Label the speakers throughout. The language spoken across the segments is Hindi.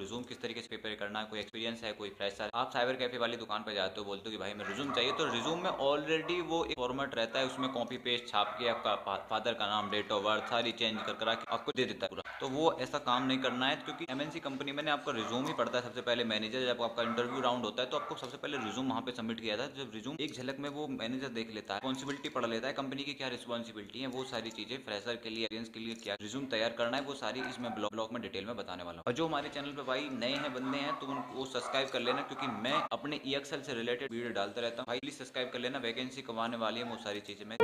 Speaker 1: रिज्यूम किस तरीके से प्रिपेयर करना है, कोई एक्सपीरियंस है, कोई फ्रेशर, आप साइबर कैफे वाली दुकान पर जाते हो, बोलते हो कि भाई मैं रिज्यूम चाहिए, तो रिज्यूम में ऑलरेडी वो एक फॉर्मेट रहता है, उसमें कॉपी पेस्ट छाप के आपका फादर का नाम, डेट ऑफ बर्थ सारी चेंज कर आपको दे देता है पूरा। तो वो ऐसा काम नहीं करना है, क्योंकि एमएनसी कंपनी में आपका रिज्यूम ही पड़ता है सबसे पहले। मैनेजर जब आपका इंटरव्यू राउंड होता है तो आपको सबसे पहले रिज्यूम वहाँ पे सबमिट किया था। जब रिज्यूम एक झलक में वो मैनेजर देख लेता है, रिस्पॉन्सिबिलिटी पढ़ लेता है कंपनी की क्या रिस्पॉन्सिबिलिटी है, वो सारी चीजें फ्रेशर के लिए, एक्सपीरियंस के लिए क्या रिज्यूम तैयार करना है, वो सारी इसमें ब्लॉग में डिटेल में बताने वाला हूँ। और जो हमारे चैनल पे भाई नए हैं बंदे हैं तो उनको सब्सक्राइब कर लेना, क्योंकि मैं अपने EXL से रिलेटेड वीडियो डालता रहता हूँ भाई, प्लीज सब्सक्राइब कर लेना। वैकेंसी कमाने वाली है वो सारी चीजें मैं।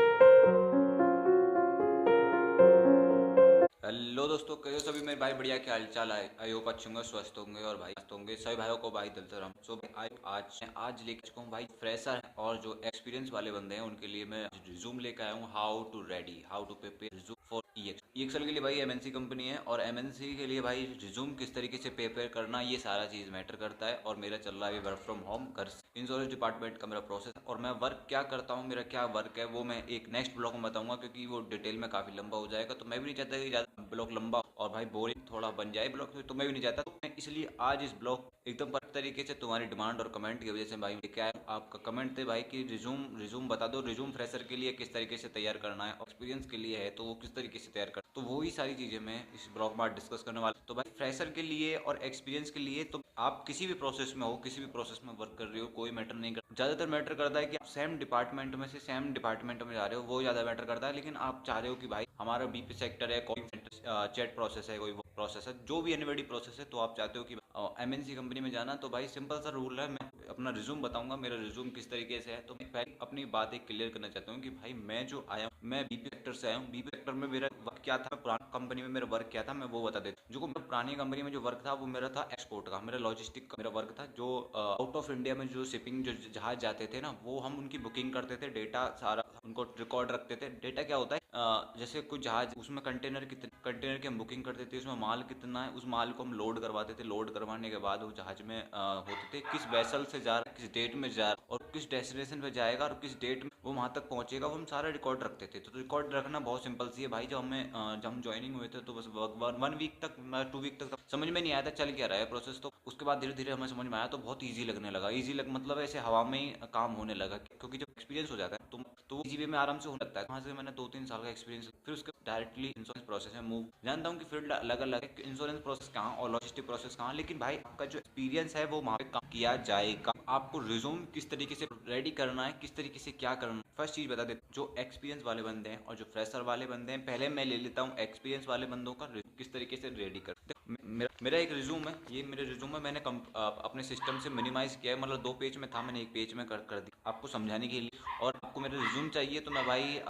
Speaker 1: हेलो दोस्तों, कैसे सभी मेरे भाई, बढ़िया, क्या हाल चाल है? आई होप अच्छे होंगे, स्वस्थ होंगे और भाई मस्त होंगे। सभी भाइयों को भाई दिल से राम। सो आज लेकर चुका हूँ भाई फ्रेशर और जो एक्सपीरियंस वाले बंदे हैं उनके लिए मैं रिज्यूम लेकर आया हूँ। How to prepare resume for EXL के लिए भाई MNC कंपनी है, और MNC के लिए भाई रिज्यूम किस तरीके से प्रिपेयर करना, ये सारा चीज मैटर करता है। और मेरा चल रहा है वर्क फ्रॉम होम, घर से। इंश्योरेंस डिपार्टमेंट का मेरा प्रोसेस है, और मैं वर्क क्या करता हूँ, मेरा क्या वर्क है, वो मैं एक नेक्स्ट ब्लॉग में बताऊंगा, क्योंकि वो डिटेल में काफी लंबा हो जाएगा। तो मैं भी नहीं चाहता कि ज्यादा ब्लॉग लंबा और भाई बोरिंग थोड़ा बन जाए ब्लॉग, तो मैं भी नहीं चाहता। तो मैं इसलिए आज इस ब्लॉग एकदम परफेक्ट तरीके से तुम्हारी डिमांड और कमेंट की वजह से भाई लेके आया। आपका कमेंट थे भाई कि रिज्यूम बता दो, रिज्यूम फ्रेशर के लिए किस तरीके से तैयार करना है, एक्सपीरियंस के लिए है तो वो किस तरीके से तैयार कर, तो वही सारी चीजें मैं इस ब्लॉग में डिस्कस करने वाला। तो भाई फ्रेशर के लिए और एक्सपीरियंस के लिए, तो आप किसी भी प्रोसेस में हो, किसी भी प्रोसेस में वर्क कर रहे हो, कोई मैटर नहीं करता। ज्यादातर मैटर करता है कि आप सेम डिपार्टमेंट में से सेम डिपार्टमेंट में जा रहे हो, वो ज्यादा मैटर करता है। लेकिन आप चाह रहे हो कि भाई हमारा BP सेक्टर है, कोई चैट प्रोसेस है, कोई प्रोसेस है, जो भी एनीबॉडी प्रोसेस है, तो आप चाहते हो कि MNC कंपनी में जाना, तो भाई सिंपल सा रूल है। मैं अपना रिज्यूम बताऊंगा, मेरा रिज्यूम किस तरीके से है। तो मैं पहले अपनी बात एक क्लियर करना चाहता हूँ कि भाई मैं जो आया हूँ, मैं BP सेक्टर से आया हूँ। BP सेक्टर में मेरा वर्क क्या था, पुरानी कंपनी में मेरा वर्क क्या था, मैं वो बता देता हूँ। जो पुरानी कंपनी में जो वर्क था वो मेरा था एक्सपोर्ट का, मेरा लॉजिस्टिक का मेरा वर्क था। जो आउट ऑफ इंडिया में जो शिपिंग जो जहाज जाते थे ना, वो हम उनकी बुकिंग करते थे, डेटा सारा उनको रिकॉर्ड रखते थे। डेटा क्या होता है, जैसे कुछ जहाज, उसमें कंटेनर कितने कंटेनर की हम बुकिंग करते थे, उसमें माल कितना है, उस माल को हम लोड करवाते थे। लोड करवाने के बाद वो जहाज में होते थे किस वेसल से जा रहा है, किस डेट में जा रहा है, और किस डेस्टिनेशन पे जाएगा, और किस डेट में वो वहां तक पहुंचेगा, वो हम सारा रिकॉर्ड रखते थे। तो रिकॉर्ड रखना बहुत सिंपल सी है भाई। जब हम ज्वाइनिंग हुए थे तो बस 1 वीक तक, 2 वीक तक समझ में नहीं आया था चल क्या रहा है प्रोसेस। तो उसके बाद धीरे धीरे हमें समझ में आया, तो बहुत ईजी लगने लगा। ईजी लग मतलब ऐसे हवा में ही काम होने लगा, क्योंकि जब एक्सपीरियंस हो जाता है तो इजी वे में आराम से होने लगता है। वहाँ से मैंने 2-3 साल का एक्सपीरियंस, फिर उसके डायरेक्टली इंश्योरेंस प्रोसेस में मूव। जानता हूँ कि फील्ड अलग अलग है, इंश्योरेंस प्रोसेस कहाँ और लॉजिस्टिक प्रोसेस कहाँ, लेकिन भाई आपका जो एक्सपीरियंस है वो वहाँ पे काम किया जाएगा। आपको रिज्यूम किस तरीके से रेडी करना है, किस तरीके से क्या करना है, फर्स्ट चीज बता देते। जो एक्सपीरियंस वाले बंदे हैं और जो फ्रेशर वाले बंदे हैं, पहले मैं ले लेता हूँ एक्सपीरियंस वाले बंदों का किस तरीके से रेडी कर। मेरा एक रिज्यूम है, ये मेरे रिज्यूम में मैंने अपने सिस्टम से मिनिमाइज किया है। मतलब 2 पेज में था, मैंने 1 पेज में कर दिया आपको समझाने के लिए। और आपको मेरा रिज्यूम चाहिए तो मैं भाई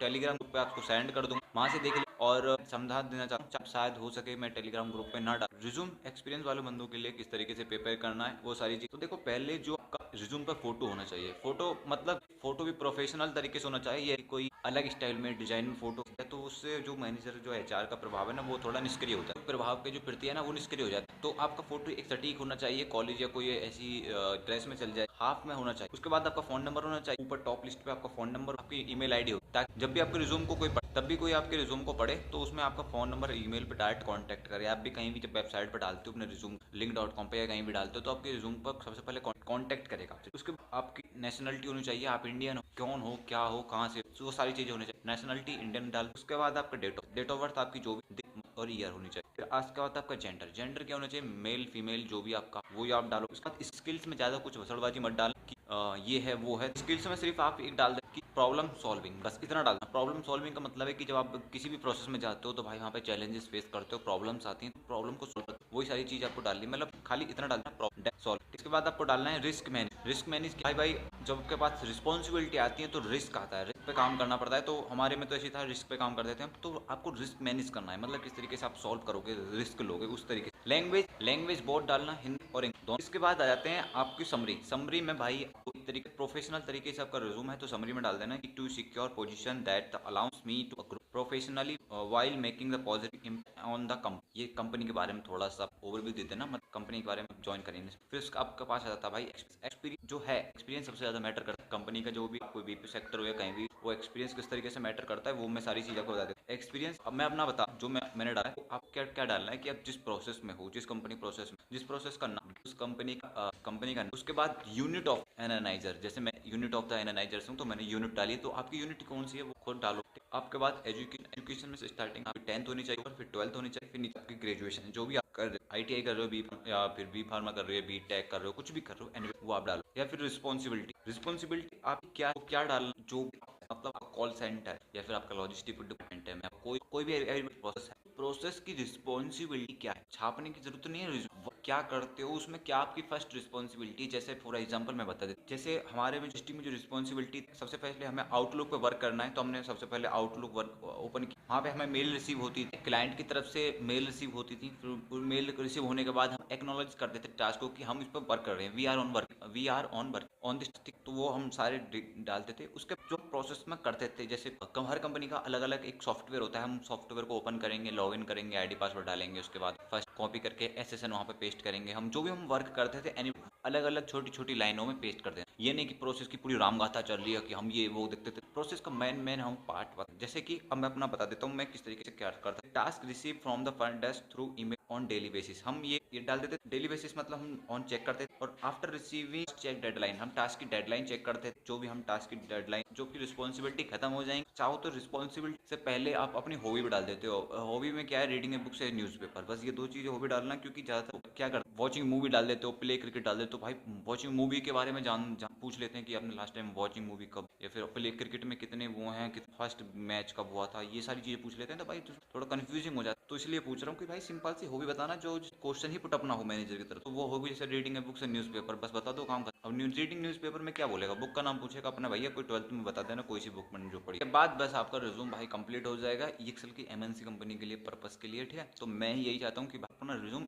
Speaker 1: टेलीग्राम ग्रुप पे आपको सेंड कर दूंगा, वहाँ से देख ले। और समझा देना चाहता हूँ, शायद हो सके मैं टेलीग्राम ग्रुप पे ना डाल रिज्यूम। एक्सपीरियंस वाले बंदों के लिए किस तरीके से प्रिपेयर करना है, वो सारी चीज। तो देखो, पहले जो आपका रिज्यूम पर फोटो होना चाहिए, फोटो मतलब फोटो भी प्रोफेशनल तरीके से होना चाहिए, ये कोई अलग स्टाइल में डिजाइन में फोटो है तो उससे जो मैनेजर, जो HR का प्रभाव है ना, वो थोड़ा निष्क्रिय होता है। प्रभाव के जो प्रति है ना, वो निष्क्रिय हो जाता है। तो आपका फोटो एक सटीक होना चाहिए, कॉलेज या कोई ऐसी ड्रेस में चल जाए, हाफ में होना चाहिए। उसके बाद आपका फोन नंबर होना चाहिए, ऊपर टॉप लिस्ट पे आपका फोन नंबर, आपकी ईमेल ID हो, ताकि जब भी आपके रिज्यूम को कोई पढ़े, तब भी कोई आपके रिज्यूम को पढ़े तो उसमें आपका फोन नंबर, ईमेल पे डायरेक्ट कांटेक्ट करे। आप भी कहीं भी जब वेबसाइट पर डालते हो अपने रिज्यूम, link.com पे या कहीं भी डालते हो, तो आपके रिज्यूम पर सबसे पहले कांटेक्ट करेगा आपसे। उसके बाद आपकी नेशनलिटी होनी चाहिए, आप इंडियन हो, कौन हो, क्या हो, कहाँ से, वो सारी चीजें होनी चाहिए। नेशनलिटी इंडियन डाल। उसके बाद आपका डेट ऑफ बर्थ आपकी जो भी और ईयर होनी चाहिए। फिर उसके बाद आपका जेंडर क्या होना चाहिए, मेल फीमेल जो भी आपका, वो आप डालो। उसके बाद स्किल्स में ज्यादा कुछ वसड़बाजी मत डाल कि ये है वो है। स्किल्स में सिर्फ आप एक डाल दे कि प्रॉब्लम सॉल्विंग, बस इतना डालना। प्रॉब्लम सॉल्विंग का मतलब है कि जब आप किसी भी प्रोसेस में जाते हो तो भाई वहाँ पे चैलेंजेस फेस करते हो, प्रॉब्लम्स आती हैं, प्रॉब्लम को सोल्व, वही सारी चीज आपको डालनी, मतलब खाली इतना डालना प्रॉब्लम सॉल्व। इसके बाद आपको डालना है रिस्क मैनेज। रिस्क मैनेज भाई जब आपके पास रिस्पॉन्सिबिलिटी आती है तो रिस्क आता है, रिस्क पे काम करना पड़ता है। तो हमारे में तो ऐसी था, रिस्क पे काम कर देते हैं। तो आपको रिस्क मैनेज करना है, मतलब किस तरीके से आप सॉल्व करोगे, रिस्क लोगे, उस तरीके से। लैंग्वेज बहुत डालना, हिंदी और इंग्लिश दोनों। इसके बाद आ जाते हैं आपकी समरी में भाई एक तरीके प्रोफेशनल तरीके से आपका रिज्यूम है तो समरी में डाल देना कि to secure position that allows me to group professionally while making the positive impact on the company. ये कंपनी के बारे में थोड़ा सा ओवरव्यू देते हैं ना, मतलब कंपनी के बारे में ज्वाइन करेंगे। फिर उसका आपके पास आ जाता है भाई एक्सपीरियंस जो है, एक्सपीरियंस सबसे ज़्यादा मैटर करता है कंपनी का। जो भी कोई बीपी सेक्टर हो या कहीं भी, वो एक्सपीरियंस किस तरीके से मैटर करता है वो मैं सारी चीज़ें आपको बता देता हूँ। एक्सपीरियंस अब मैं अपना बता, जो मैंने डाला है, आप क्या क्या डालना है कि आप जिस प्रोसेस में हो, जिस कंपनी प्रोसेस में, जिस प्रोसेस का नाम, उस कंपनी का, उसके बाद यूनिट ऑफ एनालाइजर। जैसे मैं यूनिट ऑफ द एनालाइजर हूँ तो मैंने यूनिट डाली, तो आपकी यूनिट कौन सी है वो खुद डालो। आपके बाद एजुकेशन में से स्टार्टिंग आपकी 10th होनी चाहिए, और फिर 12th होनी चाहिए, फिर नीचे आपकी ग्रेजुएशन। जो भी आप कर रहे हो, ITI कर रहे हो, बी या फिर बी फार्मा कर रहे हो, B.Tech कर रहे हो, कुछ भी कर रहे हो, anyway, वो आप डालो। या फिर रिस्पॉन्सिबिलिटी आप क्या डालना, जो मतलब कॉल सेंटर या फिर आपका लॉजिस्टिक डिपार्टमेंट है, मैं कोई भी प्रोसेस है, प्रोसेस की रिस्पॉन्सिबिलिटी क्या है, छापने की जरूरत नहीं है। क्या करते हो उसमें, क्या आपकी फर्स्ट रिस्पॉन्सिबिलिटी। जैसे फॉर एग्जांपल मैं बता देता, जैसे हमारे में जो रिस्पॉन्सिबिलिटी, सबसे पहले हमें आउटलुक पे वर्क करना है, तो हमने सबसे पहले आउटलुक वर्क ओपन किया। वहाँ पे हमें मेल रिसीव होती थी, क्लाइंट की तरफ से मेल रिसीव होती थी। फिर मेल रिसीव होने के बाद हम एक्नॉलेज कर देते टास्क को कि हम इस पर वर्क कर रहे हैं, we are on work on this tick. तो वो हम सारे डालते थे। उसके जो प्रोसेस में करते थे, जैसे हर कंपनी का अलग अलग एक सॉफ्टवेयर होता है, हम सॉफ्टवेयर को ओपन करेंगे, लॉगिन करेंगे, ID पासवर्ड डालेंगे, उसके बाद फर्स्ट कॉपी करके SSN वहाँ पे पेस्ट करेंगे। हम जो भी हम वर्क करते थे अलग अलग छोटी छोटी लाइनों में पेस्ट करते हैं। ये नहीं कि प्रोसेस की पूरी रामगाथा चल रही है कि हम ये वो देखते थे। प्रोसेस का मेन हम पार्ट, जैसे कि अब मैं अपना बता देता हूँ मैं किस तरीके से क्या करता हूँ। Task receive from the front desk through email on daily basis. हम ये डाल देते डेली बेसिस, मतलब हम ऑन चेक करते थे। और आफ्टर रिसीविंग चेक डेडलाइन, हम टास्क की डेडलाइन चेक करते थे। जो भी हम टास्क की डेडलाइन, जो कि रिस्पॉन्सिबिलिटी खत्म हो जाएंगे, चाहो तो रिस्पॉन्सिबिलिटी से पहले आप अपनी हॉबी भी डाल देते हो। हॉबी में क्या है, रीडिंग ए बुक से न्यूज़पेपर, बस ये दो चीजें हॉबी डालना। क्योंकि ज्यादातर क्या करते, वॉचिंग मूवी डाल देते हो, प्ले क्रिकेट डाल देते हो। भाई वॉचिंग मूवी के बारे में जान पूछ लेते हैं कि आपने लास्ट टाइम वॉचिंग मूवी कब, या फिर प्ले क्रिकेट में कितने वो हैं, कि फर्स्ट मैच कब हुआ था, ये सारी चीजें पूछ लेते हैं। तो भाई थोड़ा कंफ्यूजिंग हो जाता है। तो इसलिए पूछ रहा हूँ कि भाई सिंपल सी हॉबी बताना, जो क्वेश्चन ही पुट अपना हो मैनेजर की तरफ। तो वो हॉबी जैसे रीडिंग ए बुक से न्यूज़पेपर, बस बता दो काम कर। अब रीडिंग न्यूज़पेपर में क्या बोलेगा, बुक का नाम पूछेगा अपना, भैया कोई 12th में बता देना कोई सी बुक में जो पढ़ी। के बाद बस आपका रिज्यूम भाई कंप्लीट हो जाएगा EXL की MNC कंपनी के लिए पर्पस के लिए, ठीक है। तो मैं यही चाहता हूँ कि अपना रिज्यूम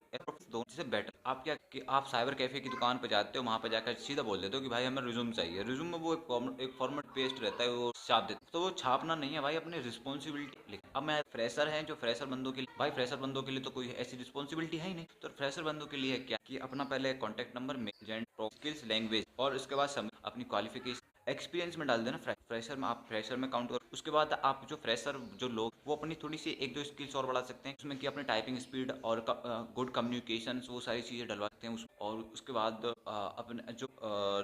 Speaker 1: दो से बेटर। आप क्या कि आप साइबर कैफे की दुकान पे जाते हो, वहाँ पे जाकर सीधा बोल देते हो कि भाई हमें रिज्यूम चाहिए। रिज्यूम में वो एक फॉर्मेट पेस्ट रहता है, वो छाप देते। तो वो छापना नहीं है भाई, अपनी रिस्पॉन्सिबिलिटी लिख। अब मैं फ्रेशर है, जो फ्रेशर बंदों के लिए, भाई फ्रेशर बंदों के लिए तो कोई ऐसी रिस्पॉन्सिबिलिटी है ही नहीं। तो फ्रेशर बंदों के लिए क्या कि अपना पहले contact number, mail, skills, language, और उसके बाद अपनी क्वालिफिकेशन, एक्सपीरियंस में डाल देना। फ्रेशर में आप फ्रेशर में काउंट करो। उसके बाद आप जो फ्रेशर जो लोग, वो अपनी थोड़ी सी एक दो स्किल्स और बढ़ा सकते हैं उसमें, कि अपने टाइपिंग स्पीड और गुड कम्युनिकेशन, वो सारी चीज़ें डलवा सकते हैं और उसके बाद अपने जो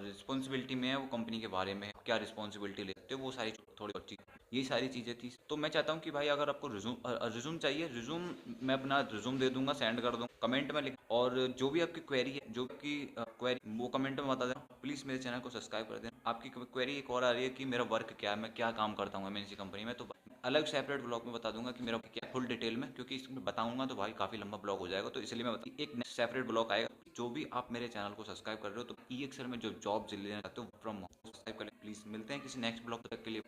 Speaker 1: रिस्पॉन्सिबिलिटी में है, वो कंपनी के बारे में क्या रिस्पॉन्सिबिलिटी लेते हो, वो सारी थोड़ी और चीज़, ये सारी चीज़ें थी। तो मैं चाहता हूँ कि भाई अगर आपको रिज्यूम चाहिए, रिज्यूम मैं अपना रिज्यूम दे दूंगा, सेंड कर दूंगा, कमेंट में लिख। और जो भी आपकी क्वेरी है, जो की क्वेरी, वो कमेंट में बता देना। प्लीज़ मेरे चैनल को सब्सक्राइब कर देना। आपकी क्वेरी एक और आ रही है कि मेरा वर्क क्या है, मैं क्या काम करता हूँ MNC कंपनी में, तो अलग सेपरेट ब्लॉग में बता दूंगा कि मेरा क्या फुल डिटेल में, क्योंकि इसमें बताऊंगा तो भाई काफ़ी लंबा ब्लॉग हो जाएगा। तो इसलिए मैं एक सेपरेट ब्लॉग आएगा। जो भी आप मेरे चैनल को सब्सक्राइब कर रहे हो, तो EXL में जो जॉब लेना चाहते हो फ्रॉम सब्सक्राइब करें प्लीज़। मिलते हैं किसी नेक्स्ट ब्लॉग तक के लिए।